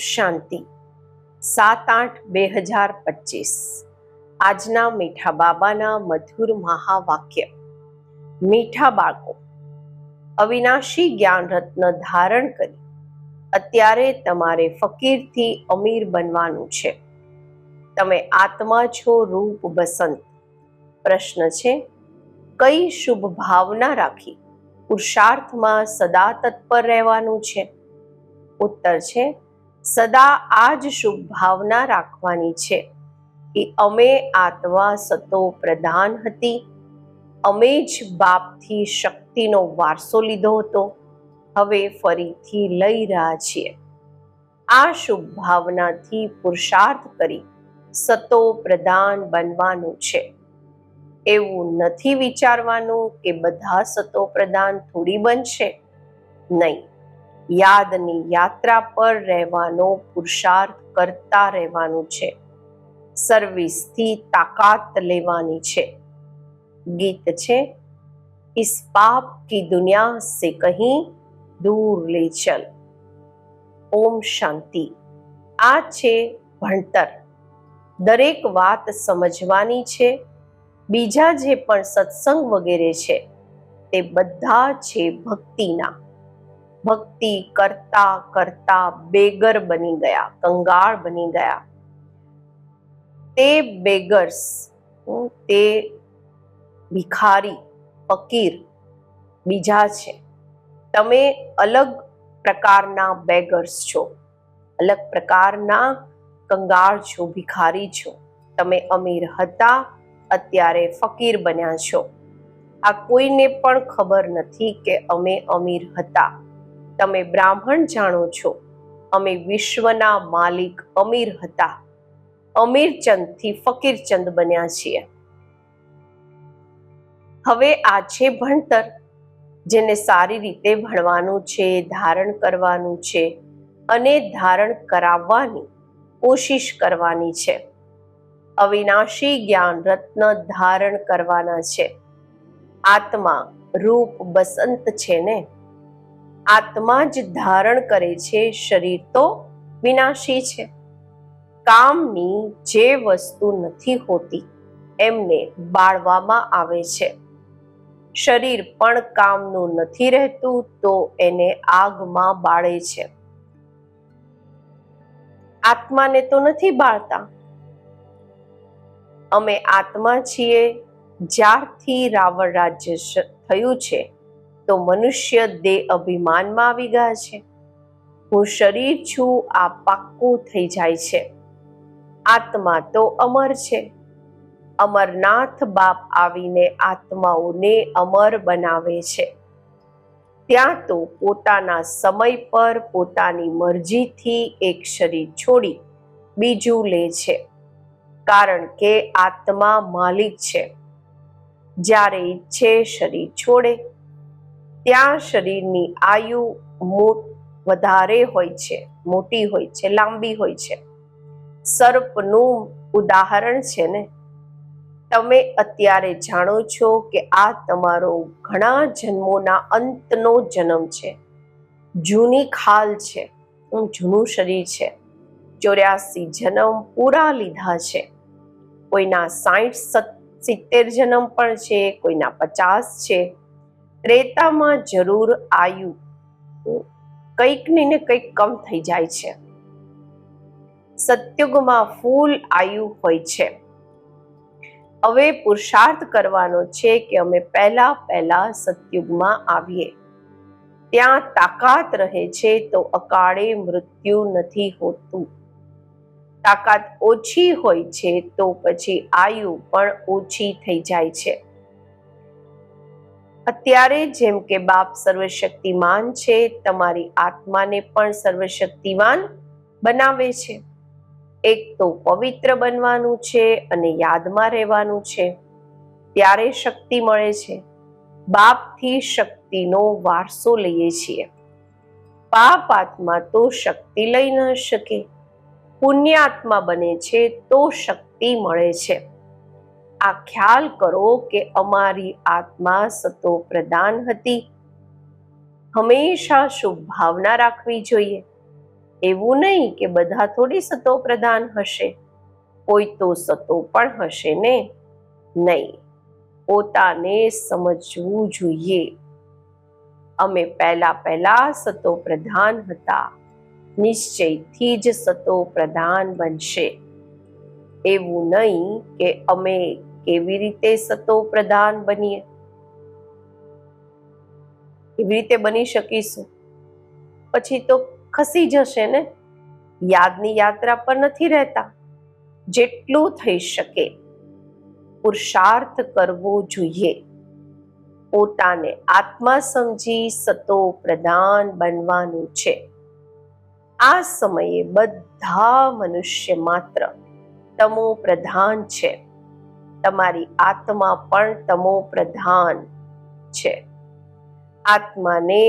શાંતિ 7/8/2025 આજના મીઠા બાબાના મધુર મહાવાક્ય। મીઠા બાળકો, અવિનાશી જ્ઞાન રત્ન ધારણ કરી અત્યારે તમારે ફકીરથી અમીર બનવાનું છે। તમે આત્મા છો, રૂપ બસંત। પ્રશ્ન છે, કઈ શુભ ભાવના રાખી પુરુષાર્થમાં સદા તત્પર રહેવાનું છે? ઉત્તર છે, સદા આ જ શુભ ભાવના રાખવાની છે કે અમે આત્મા સતો પ્રધાન હતી, અમે જ બાપથી શક્તિનો વારસો લીધો હતો, હવે ફરીથી લઈ રહ્યા છીએ। આ શુભ ભાવનાથી પુરુષાર્થ કરી સતો પ્રધાન બનવાનું છે। એવું નથી વિચારવાનું કે બધા સતો પ્રધાન થોડી બનશે, નહીં। યાદની યાત્રા પર રહેવાનો પુરુષાર્થ કરતા રહેવાનું છે। સર્વિસથી તાકાત લેવાની છે। ગીત છે, ઇસ પાપ કી દુનિયા સે કહી દૂર લે ચલ। ઓમ શાંતિ। આ છે ભણતર। દરેક વાત સમજવાની છે। બીજા જે પણ સત્સંગ વગેરે છે તે બધા છે ભક્તિના। ભક્તિ કરતા કરતા બેગર બની ગયા, કંગાળ બની ગયા। તે બેગર્સ, તે ભિખારી, ફકીર બીજા છે। તમે અલગ પ્રકારના બેગર્સ છો, અલગ પ્રકારના કંગાળ છો, ભિખારી છો। તમે અમીર હતા, અત્યારે ફકીર બન્યા છો। આ કોઈને પણ ખબર નથી કે અમે અમીર હતા। તમે બ્રાહ્મણ જાણો છો, અમે વિશ્વના માલિક અમીર હતા, અમીરચંદથી ફકીરચંદ બન્યા છીએ। હવે આ છે ભણતર, જેને સારી રીતે ભણવાનું છે, ધારણ કરવાનું છે અને ધારણ કરાવવાની કોશિશ કરવાની છે। અવિનાશી જ્ઞાન રત્ન ધારણ કરવાના છે। આત્મા રૂપ બસંત છે ને, આત્મા જ ધારણ કરે છે, શરીર તો વિનાશી છે। કામની જે વસ્તુ નથી હોતી એમને બાળવામાં આવે છે। શરીર પણ કામનું નથી રહેતું તો એને આગમાં બાળે છે। આત્માને તો નથી બાળતા। અમે આત્મા છીએ। જ્યારથી રાવણ રાજ્ય થયું છે તો મનુષ્ય દેહ અભિમાનમાં આવી ગયા છે। હું શરીર છું, આ પાક્કું થઈ જાય છે। આત્મા તો અમર છે। અમરનાથ બાપ આવીને આત્માઓને અમર બનાવે છે। ત્યાં તો પોતાના સમય પર પોતાની મરજીથી એક શરીર છોડી બીજું લે છે, કારણ કે આત્મા માલિક છે। જ્યારે ઈચ્છે શરીર છોડે। ત્યાં શરીરની આયુ વધારે હોય છે, મોટી હોય છે, લાંબી હોય છે। સર્પનું ઉદાહરણ છે ને। તમે અત્યારે જાણો છો કે આ તમારો ઘણા જન્મોના અંતનો જન્મ છે, જૂની ખાલ છે, જૂનું શરીર છે। 84 જન્મ પૂરા લીધા છે। કોઈના 60-70 જન્મ પણ છે, કોઈના 50 છે। ત્રેતામાં જરૂર આયુ કંઈક ને કંઈક કમ થઈ જાય છે। સતયુગમાં ફૂલ આયુ હોય છે। હવે પુરુષાર્થ કરવાનો છે કે અમે પહેલા સતયુગમાં આવીએ। ત્યાં તાકાત રહે છે તો અકાળે મૃત્યુ નથી હોતું। તાકાત ઓછી હોય છે તો પછી આયુ પણ ઓછી થઈ જાય છે। અત્યારે જેમ કે બાપ સર્વશક્તિમાન છે, તમારી આત્માને પણ સર્વશક્તિમાન બનાવે છે। એક તો પવિત્ર બનવાનું છે અને યાદમાં રહેવાનું છે, ત્યારે શક્તિ મળે છે। બાપથી શક્તિનો વારસો લઈએ છીએ। પાપ આત્મા તો શક્તિ લઈ ન શકે, પુણ્યાત્મા બને છે તો શક્તિ મળે છે। આ ખ્યાલ કરો કે અમારી આત્મા સતો પ્રધાન હતી। હંમેશા શુભ ભાવના રાખવી જોઈએ। એવું નહીં કે બધા થોડી સતો પ્રધાન હશે, કોઈ તો સતો પણ હશે ને. નહીં, પોતાને સમજવું જોઈએ. અમે પહેલા સતો પ્રધાન હતા, નિશ્ચયથી જ સતો પ્રધાન બનશે. એવું નહીં કે અમે કેવી રીતે સતો પ્રધાન બનીએ, કેવી રીતે બની શકીશું? પછી તો ખસી જશે ને. યાદની યાત્રા પર નથી રહેતા. જેટલું થઈ શકે પુરુષાર્થ કરવો જોઈએ. પોતાને આત્મા સમજી સતો પ્રધાન બનવાનું છે. આ સમયે બધા મનુષ્ય માત્ર તમો પ્રધાન છે. તમારી આત્મા પણ તમો પ્રધાન છે. આત્માને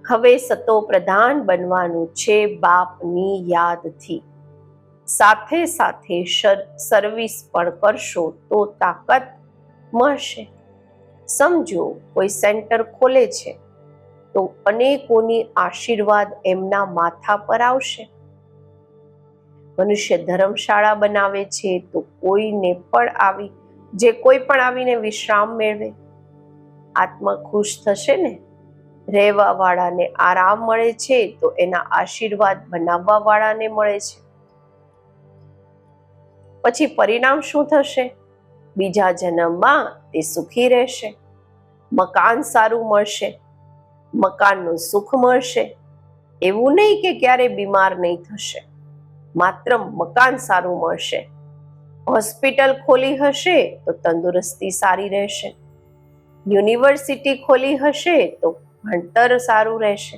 હવે સતો પ્રધાન બનવાનું છે બાપની યાદથી. સાથે સાથે સર્વિસ પણ કરશો તો તાકાત મળશે. સમજો, કોઈ સેન્ટર ખોલે છે તો અનેકોની આશીર્વાદ એમના માથા પર આવશે. મનુષ્ય ધર્મશાળા બનાવે છે તો કોઈ પણ આવીને વિશ્રામ મેળવે. આત્મા ખુશ થશે ને. રહેવા વાળાને આરામ મળે છે તો એના આશીર્વાદ બનાવવા વાળાને મળે છે. પછી પરિણામ શું થશે? બીજા જન્મમાં તે સુખી રહેશે, મકાન સારું મળશે, મકાનનું સુખ મળશે. એવું નહીં કે ક્યારે બીમાર નહીં થશે, માત્ર મકાન સારું મળશે. હોસ્પિટલ ખોલી હશે તો તંદુરસ્તી સારી રહેશે. યુનિવર્સિટી ખોલી હશે તો ભણતર સારું રહેશે.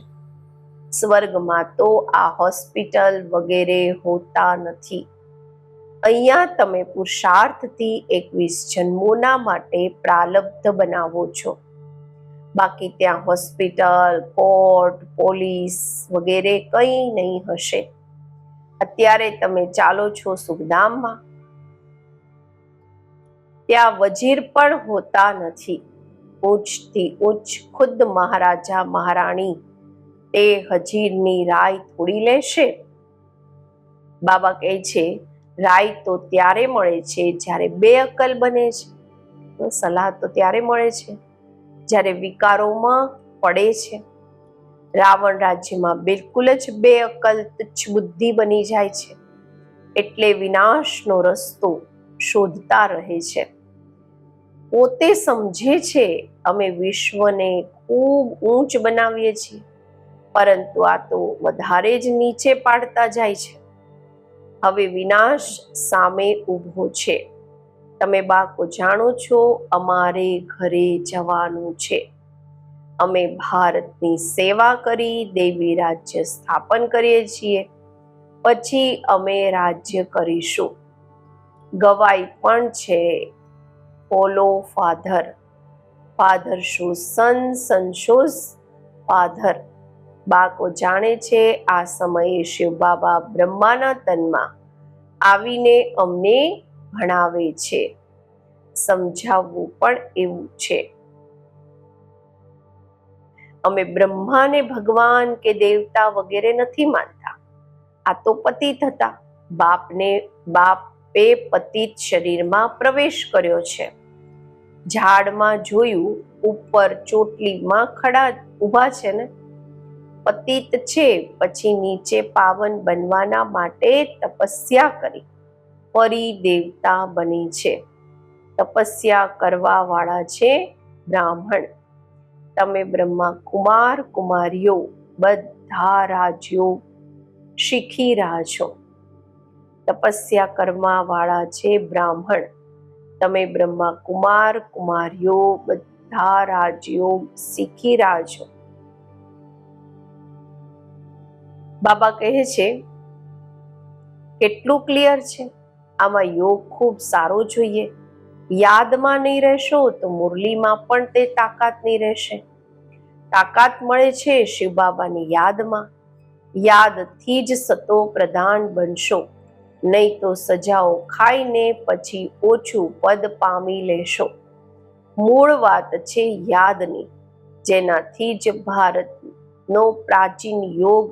સ્વર્ગમાં તો આ હોસ્પિટલ વગેરે હોતા નથી. અહીંયા તમે પુરુષાર્થથી 21 જન્મોના માટે પ્રાલબ્ધ બનાવો છો. બાકી ત્યાં હોસ્પિટલ, કોર્ટ, પોલીસ વગેરે કંઈ નહીં હશે. અત્યારે તમે ચાલો છો સુખધામમાં, ત્યાં વજીર પણ હોતા નથી. ઉચ્ચથી ઉચ્ચ ખુદ મહારાજા મહારાણી તે હજીરની રાય થોડી લેશે. બાબા કહે છે, રાય તો ત્યારે મળે છે જ્યારે બેઅકલ બને છે. સલાહ તો ત્યારે મળે છે જ્યારે વિકારોમાં પડે છે. રાવણ રાજ્યમાં બિલકુલ જ બેઅકલ તુચ્છ બુદ્ધિ બની જાય છે, એટલે વિનાશનો રસ્તો શોધતા રહે છે. પોતે સમજે છે અમે વિશ્વને ખૂબ ઊંચ બનાવીએ છીએ, પરંતુ આ તો વધારે જ નીચે પાડતા જાય છે. હવે વિનાશ સામે ઊભો છે. તમે બાળકો જાણો છો, અમારે ઘરે જવાનું છે. અમે ભારતની સેવા કરી દેવી રાજ્ય સ્થાપન કરીએ છીએ, પછી અમે રાજ્ય કરીશું. ગવાઈ પણ છે, ફોલો ફાધર, ફાધર શોઝ સન, સન શોઝ ફાધર. બાળકો જાણે છે આ સમયે શિવ બાબા બ્રહ્માના તનમાં આવીને અમને ભણાવે છે. સમજાવવું પણ એવું છે. અમે બ્રહ્માને ભગવાન કે દેવતા વગેરે નથી માનતા. આ તો પતિત હતા. બાપે પતિત શરીરમાં પ્રવેશ કર્યો છે. ઝાડમાં જોયું, ઉપર ચોટલીમાં ખડા ઊભા છે ને. પતિત છે, પછી નીચે પાવન બનવાના માટે તપસ્યા કરી ફરી દેવતા બની છે. તપસ્યા કરવા વાળા છે બ્રાહ્મણ. તમે બ્રહ્મા કુમાર કુમારીઓ બધા રાજયોગ શીખી રહ્યા છો. તપસ્યા કરવા વાળા છે બ્રાહ્મણ. તમે બ્રહ્મા કુમાર કુમારીઓ બધા રાજયોગ શીખી રહ્યા છો. બાબા કહે છે, કેટલું ક્લિયર છે. આમાં યોગ ખૂબ સારો જોઈએ. યાદમાં નહીં રહેશો તો મુરલીમાં પણ તે તાકાત નહીં રહેશે. તાકાત મળે છે શિવ બાબાની યાદમાં. યાદથી જ સતો પ્રધાન બનશો, નહીં તો સજાઓ ખાઈને પછી ઓછું પદ પામી લેશો. મૂળ વાત છે યાદની, જેનાથી જ ભારત નો પ્રાચીન યોગ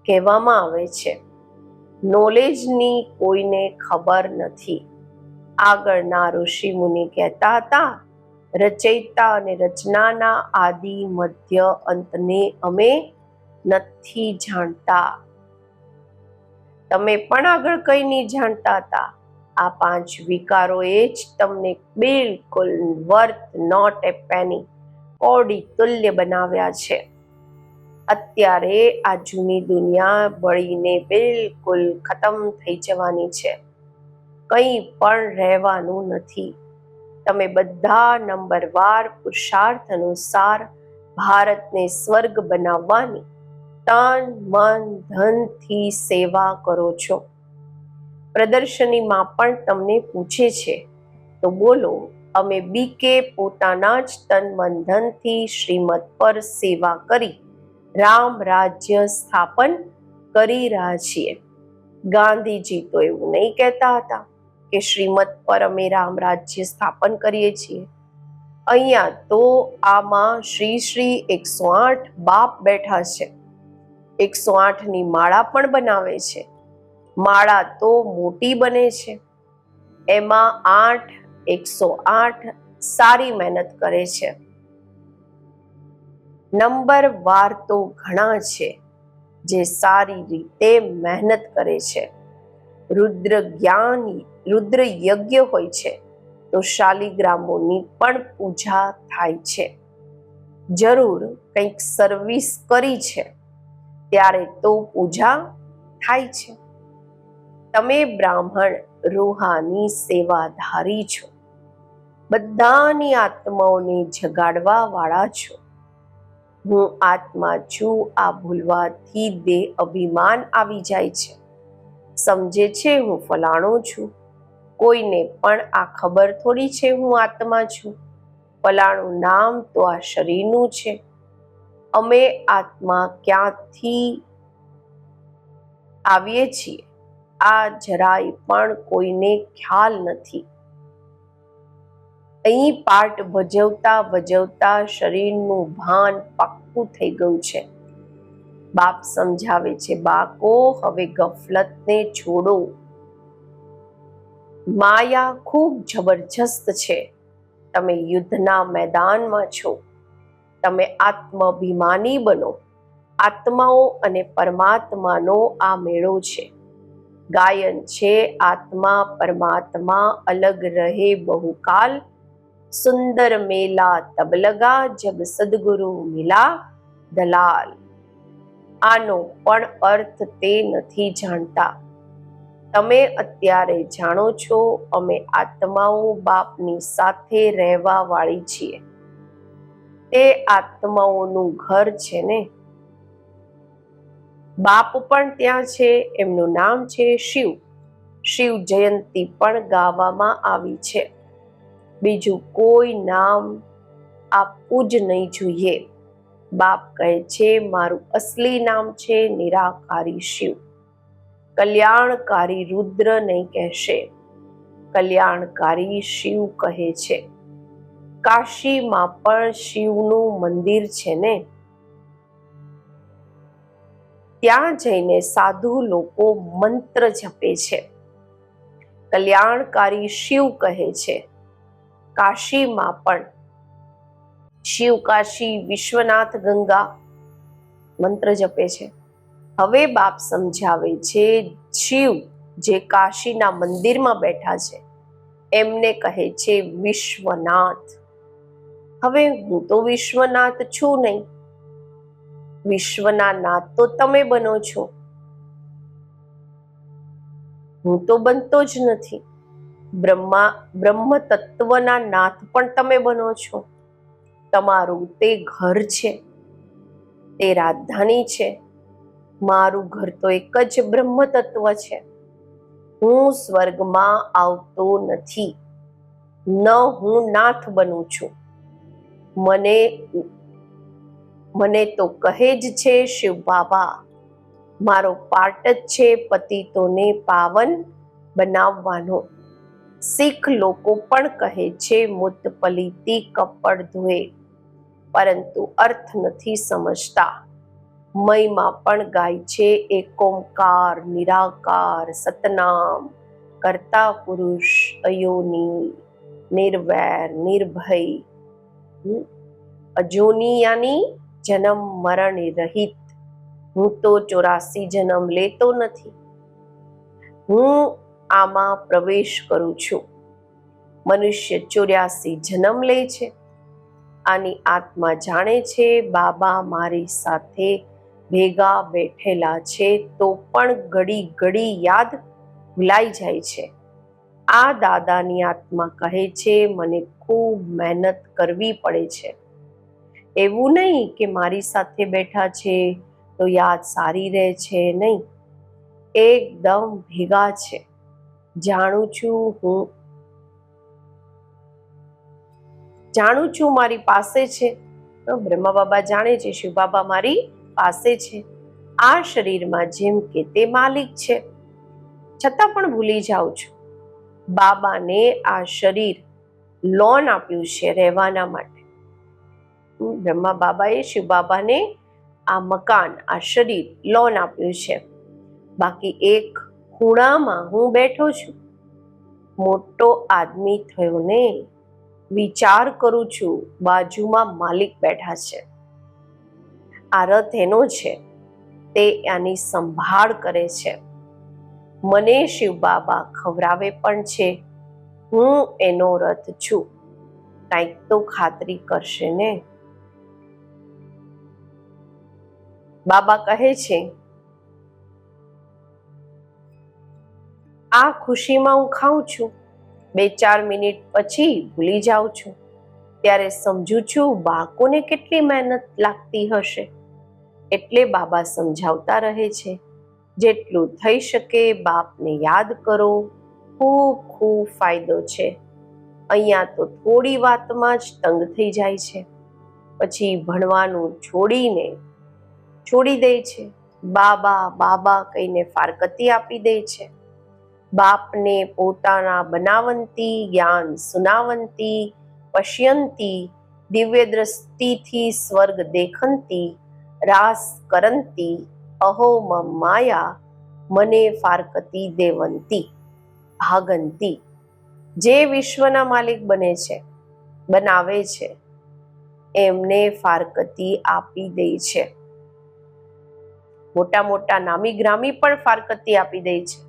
કહેવામાં આવે છે. નોલેજની કોઈને ખબર નથી. આગળના ઋષિ મુનિ કહેતા હતા, રચયિતા અને રચનાના આદિ મધ્ય અંતને અમે નથી જાણતા. તમે પણ આગળ કઈ નહીં જાણતા હતા. આ 5 વિકારોએ જ તમને બિલકુલ વર્થ નોટ એ પેની કોડી તુલ્ય બનાવ્યા છે. અત્યારે આ જૂની દુનિયા બળીને બિલકુલ ખતમ થઈ જવાની છે. કંઈ પણ રહેવાનું નથી. તમે બધા નંબરવાર પુરુષાર્થ અનુસાર ભારતને સ્વર્ગ બનાવવાની તન મન ધનથી સેવા કરો છો. પ્રદર્શનીમાં પણ તમને પૂછે છે તો બોલો, અમે બીકે પોતાના જ તન મન ધનથી શ્રીમત પર સેવા કરી રામ રાજ્ય સ્થાપન કરી રહ્યા છીએ. ગાંધીજી તો એવું નહીં કહેતા હતા કે શ્રીમત પર અમે રામ રાજ્ય સ્થાપન કરીએ છીએ. અહીંયા તો આમાં શ્રી શ્રી 108 બાપ બેઠા છે. 108ની માળા પણ બનાવે છે. માળા તો મોટી બને છે. એમાં 108 સારી મહેનત કરે છે. નંબર વાર તો ઘણા છે જે સારી રીતે મહેનત કરે છે. રુદ્ર યજ્ઞ હોય છે તો શાલિગ્રામોની પણ પૂજા થાય છે. જરૂર કંઈક સર્વિસ કરી છે ત્યારે તો પૂજા થાય છે. તમે બ્રાહ્મણ રૂહાની સેવાધારી છો. બધાની આત્માઓને જગાડવા વાળા છો. હું આત્મા છું આ ભૂલવાથી દેહ અભિમાન આવી જાય છે. સમજે છે હું ફલાણો છું. કોઈને પણ આ ખબર થોડી છે હું આત્મા છું. ફલાણું નામ તો આ શરીરનું છે. અમે આત્મા ક્યાંથી આવીએ છીએ આ જરાય પણ કોઈને ખ્યાલ નથી. અહીં પાઠ ભજવતા શરીરનું ભાન પાક્કું થઈ ગયું છે. બાપ સમજાવે છે, બાકો હવે ગફલતને છોડો. માયા ખૂબ જબરજસ્ત છે. તમે યુદ્ધના મેદાનમાં છો. તમે આત્માભિમાની બનો. આત્માઓ અને પરમાત્માનો આ મેળો છે. ગાયન છે, આત્મા પરમાત્મા અલગ રહે બહુકાલ. સુંદર મેલા તબ લગા જબ સદગુરુ મિલા દલાલ. આનો પણ અર્થ તે નથી જાણતા. તમે અત્યારે જાણો છો અમે આત્માઓ બાપની સાથે રહેવા વાળી છીએ. તે આત્માઓનું ઘર છે ને. બાપ પણ ત્યાં છે. એમનું નામ છે શિવ. શિવ જયંતી પણ ગાવામાં આવી છે. બીજું કોઈ નામ આપવું જ નહીં જોઈએ. બાપ કહે છે મારું અસલી નામ છે નિરાકારી શિવ. કલ્યાણકારી રુદ્ર નહીં કહેશે. કલ્યાણકારી શિવ કહે છે. કાશીમાં પણ શિવનું મંદિર છે ને. ત્યાં જઈને સાધુ લોકો મંત્ર જપે છે. કલ્યાણકારી શિવ કહે છે. કાશીમાં પણ શિવ કાશી વિશ્વનાથ ગંગા મંત્ર જપે છે. હવે બાપ સમજાવે છે શિવ જે કાશીના મંદિરમાં બેઠા છે એમને કહે છે વિશ્વનાથ. હવે હું તો વિશ્વનાથ છું નહીં. વિશ્વના નાથ તો તમે બનો છો. હું તો બનતો જ નથી. બ્રહ્મ તત્વના નાથ પણ તમે બનો છો. તમારું તે ઘર છે, તે રાજધાની છે. મારું ઘર તો એક જ બ્રહ્મ તત્વ છે. હું સ્વર્ગમાં આવતો નથી. ન હું નાથ બનું છું. મને તો કહે જ છે શિવ બાબા. મારો પાર્ટ જ છે પતિતોને પાવન બનાવવાનો. શીખ લોકો પણ કહે છે મુત પલિતી કપડ ધોએ, પરંતુ અર્થ નથી સમજતા. મયમાં પણ ગાય છે એક ઓમકાર નિરાકાર સતનામ કર્તા પુરુષ અયોની નિર્વૈર નિર્ભય અજોની યાની જન્મ મરણ રહિત. હું તો 84 જન્મ લેતો નથી, હું આમાં પ્રવેશ કરું છું. મનુષ્ય 84 જન્મ લે છે. આની આત્મા જાણે છે બાબા મારી સાથે ભેગા બેઠેલા છે, તો પણ ઘડી ઘડી યાદ ભૂલાઈ જાય છે. આ દાદાની આત્મા કહે છે મને ખૂબ મહેનત કરવી પડે છે. એવું નહીં કે મારી સાથે બેઠા છે તો યાદ સારી રહે છે, નહીં, એકદમ ભેગા છે. જાણું છું મારી પાસે છે. બ્રહ્મા બાબા જાણે છે શિવ બાબા મારી પાસે છે. આ શરીરમાં જેમ કે તે માલિક છે, છતાં પણ ભૂલી જાઉં છું. બાબાને આ શરીર લોન આપ્યું છે રહેવાના માટે. બ્રહ્મા બાબાએ શિવ બાબાને આ મકાન, આ શરીર લોન આપ્યું છે. બાકી એક ખૂણામાં હું બેઠો છું. મોટો આદમી થયો ને, વિચાર કરું છું બાજુમાં માલિક બેઠા છે. આ રથ એનો છે, તે આની સંભાળ કરે છે. મને શિવ બાબા ખવડાવે પણ છે. હું એનો રથ છું. કંઈક તો ખાતરી કરશે ને. બાબા કહે છે આ ખુશીમાં હું ખાઉં છું, 2-4 મિનિટ પછી ભૂલી જાઉં છું. ત્યારે સમજું છું બાળકોને કેટલી મહેનત લાગતી હશે. એટલે બાબા સમજાવતા રહે છે જેટલું થઈ શકે બાપને યાદ કરો, ખૂબ ખૂબ ફાયદો છે. અહીંયા તો થોડી વાતમાં જ તંગ થઈ જાય છે, પછી ભણવાનું છોડી દે છે. બાબા બાબા કહીને ફારકતી આપી દે છે. બાપને પોતાના બનાવંતી જ્ઞાન સુનાવંતી પશ્યંતી દિવ્ય દ્રષ્ટિથી સ્વર્ગ દેખંતી રાસ કરંતી અહો માયા મને ફારકતી દેવંતી ભાગંતી. જે વિશ્વના માલિક બને છે, બનાવે છે, એમને ફારકતી આપી દે છે. મોટા મોટા નામી ગ્રામી પણ ફારકતી આપી દે છે.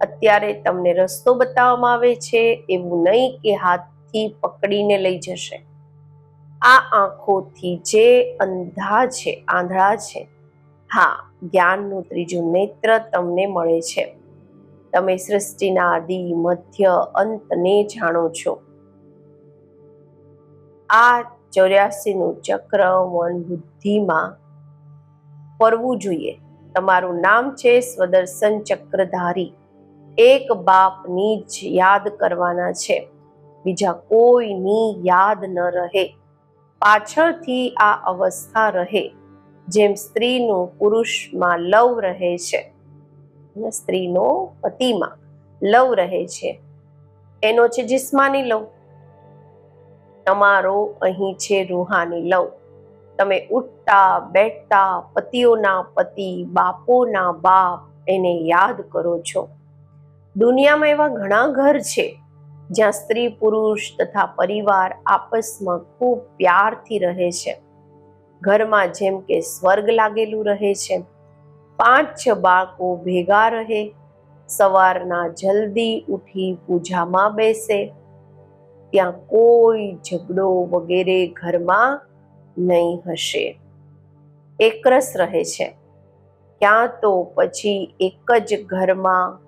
અત્યારે તમને રસ્તો બતાવવામાં આવે છે, એવું નહીં કે હાથથી પકડીને લઈ જશે. આ આંખોથી જે આંધળા છે, હા, જ્ઞાનનું ત્રીજું નેત્ર તમને મળે છે. તમે સૃષ્ટિના આદિ મધ્ય અંતને જાણો છો. આ 84નું ચક્ર મન બુદ્ધિમાં ફરવું જોઈએ. તમારું નામ છે સ્વદર્શન ચક્રધારી. એક બાપની જ યાદ કરવાના છે, બીજા કોઈની યાદ ન રહે. પાછળથી આ અવસ્થા રહે, જેમ સ્ત્રીનું પુરુષમાં લવ રહે છે, સ્ત્રીનો પતિમાં લવ રહે છે. એનો છે જિસ્માની લવ, તમારો અહીં છે રૂહાની લવ. તમે ઉઠતા બેઠતા પતિઓના પતિ બાપોના બાપ એને યાદ કરો છો. દુનિયામાં એવા ઘણા ઘર છે જ્યાં સ્ત્રી પુરુષ તથા પરિવાર આપસમાં ખૂબ પ્યારથી રહે છે. ઘરમાં જેમ કે સ્વર્ગ લાગેલું રહે છે. 5-6 બાળકો ભેગા રહે, સવારના જલ્દી ઉઠી પૂજામાં બેસે. ત્યાં કોઈ ઝઘડો વગેરે ઘરમાં નહીં હશે. એકરસ રહે છે. ક્યાં તો પછી એક જ ઘરમાં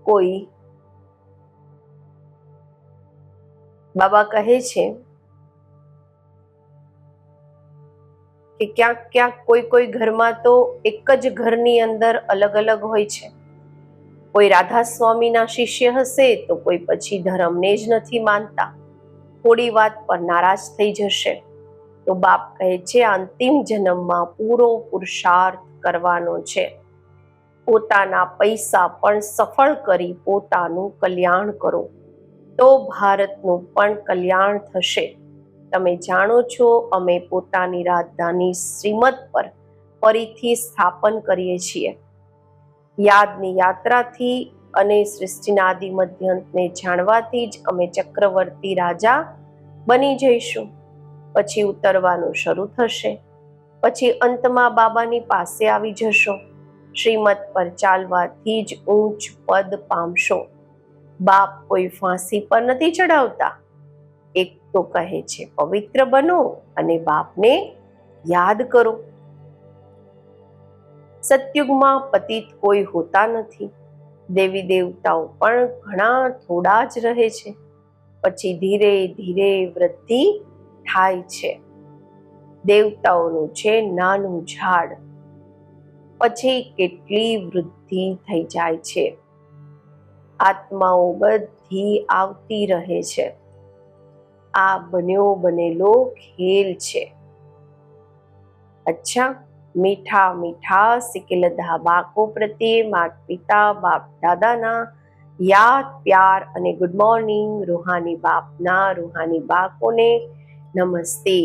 કોઈ, બાબા કહે છે કે ક્યાંક ક્યાંક કોઈ ઘરમાં તો એક જ ઘરની અંદર અલગ અલગ હોય છે. કોઈ રાધા સ્વામીના શિષ્ય હશે તો કોઈ પછી ધર્મને જ નથી માનતા, થોડી વાત પર નારાજ થઈ જશે. તો બાપ કહે છે અંતિમ જન્મમાં પૂરો પુરુષાર્થ કરવાનો છે. પોતાના પૈસા પણ સફળ કરી પોતાનું કલ્યાણ કરો, તો ભારતનું પણ કલ્યાણ થશે. તમે જાણો છો અમે પોતાની રાજધાની શ્રીમત પર ફરીથી સ્થાપન કરીએ છીએ. યાદની યાત્રાથી અને સૃષ્ટિના આદિ મધ્યંતને જાણવાથી જ અમે ચક્રવર્તી રાજા બની જઈશું. પછી ઉતરવાનું શરૂ થશે. પછી અંતમાં બાબાની પાસે આવી જશો. શ્રીમત પર ચાલવાથી જ ઊંચ પદ પામશો. બાપ કોઈ ફાંસી પર નથી ચડાવતા. એક તો કહે છે પવિત્ર બનો અને બાપને યાદ કરો. સતયુગમાં પતિત કોઈ હોતા નથી. દેવી દેવતાઓ પણ ઘણા થોડા જ રહે છે. પછી ધીરે ધીરે વૃદ્ધિ થાય છે. દેવતાઓનું છે નાનું ઝાડ, પછી કેટલી વૃદ્ધિ થઈ જાય છે. આત્માઓ બધી આવતી રહે છે. આ બન્યો બનેલો ખેલ છે. અચ્છા, મીઠા મીઠા સિકલધા બાકો પ્રત્યે માતા પિતા બાપ દાદાના યાદ પ્યાર અને ગુડ મોર્નિંગ. રૂહાની બાપના રૂહાની બાકોને નમસ્તે.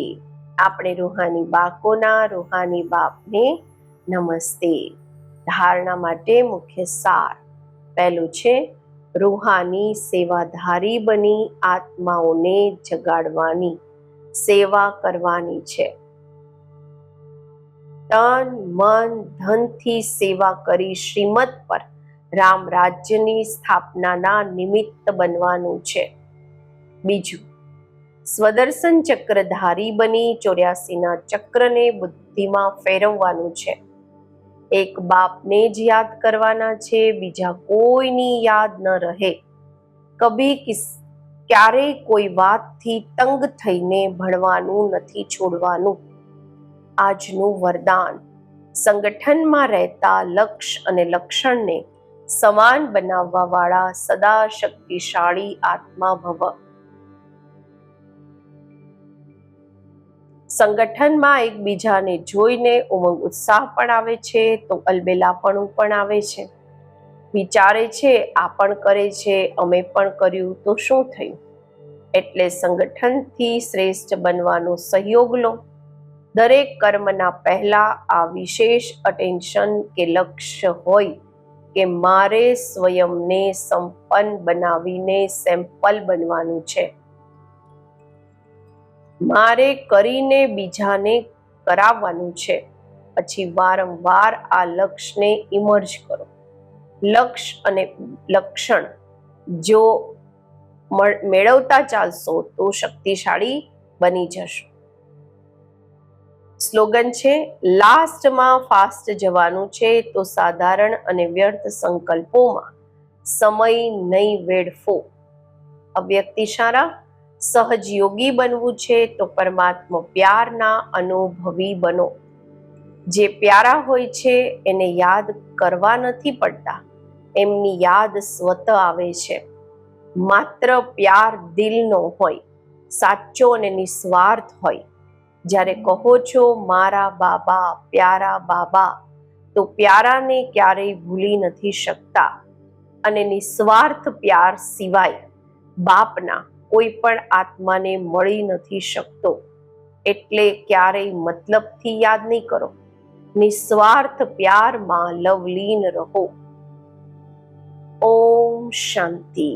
આપણે રૂહાની બાકોના રૂહાની બાપને નમસ્તે. ધારણા માટે મુખ્ય સાર. પહેલું છે રૂહાની સેવાધારી બની આત્માઓને જગાડવાની સેવા કરવાની છે. તન મન ધનથી સેવા કરી શ્રીમત પર રામ રાજ્યની સ્થાપનાના નિમિત્ત બનવાનું છે. બીજું, સ્વદર્શન ચક્રધારી બની 84ના ચક્રને બુદ્ધિમાં ફેરવવાનું છે. એક બાપને જ યાદ કરવાના છે, બીજા કોઈની યાદ ન રહે. ક્યારેય કોઈ વાતથી તંગ થઈને ભણવાનું નથી છોડવાનું. આજનું વરદાન, સંગઠનમાં રહેતા લક્ષ્ય અને લક્ષણને સમાન બનાવવા વાળા સદા શક્તિશાળી આત્મા ભવ. સંગઠનમાં એકબીજાને જોઈને ઉમંગ ઉત્સાહ પણ આવે છે તો અલબેલાપણું પણ આવે છે. વિચારે છે આ પણ કરે છે, અમે પણ કર્યું તો શું થયું? એટલે સંગઠનથી શ્રેષ્ઠ બનવાનો સહયોગ લો. દરેક કર્મના પહેલા આ વિશેષ અટેન્શન કે લક્ષ્ય હોય કે મારે સ્વયંને સંપન્ન બનાવીને સેમ્પલ બનવાનું છે. મારે કરીને બીજાને કરાવવાનું છે. પછી વારંવાર આ લક્ષ્યને ઇમર્જ કરો. લક્ષ્ય અને લક્ષણ જો મેળવતા ચાલશો તો શક્તિશાળી બની જશો. સ્લોગન છે, લાસ્ટમાં ફાસ્ટ જવાનું છે તો સાધારણ અને વ્યર્થ સંકલ્પોમાં સમય નહીં વેડફો. અવ્યક્ત ઇશારા, સહજ યોગી બનવું છે તો પરમાત્મા પ્યારના અનુભવી બનો. જે પ્યારા હોય છે એને યાદ કરવા નથી પડતા, એમની યાદ સ્વતઃ આવે છે. માત્ર પ્યાર દિલનો હોય, સાચો અને નિસ્વાર્થ હોય. જ્યારે કહો છો મારા બાબા, પ્યારા બાબા, તો પ્યારાને ક્યારેય ભૂલી નથી શકતા. અને નિસ્વાર્થ પ્યાર સિવાય બાપના કોઈ પણ આત્માને મળી નથી શકતો. એટલે ક્યારેય મતલબથી યાદ નહીં કરો. નિસ્વાર્થ પ્યારમાં લવલીન રહો. ઓમ શાંતિ.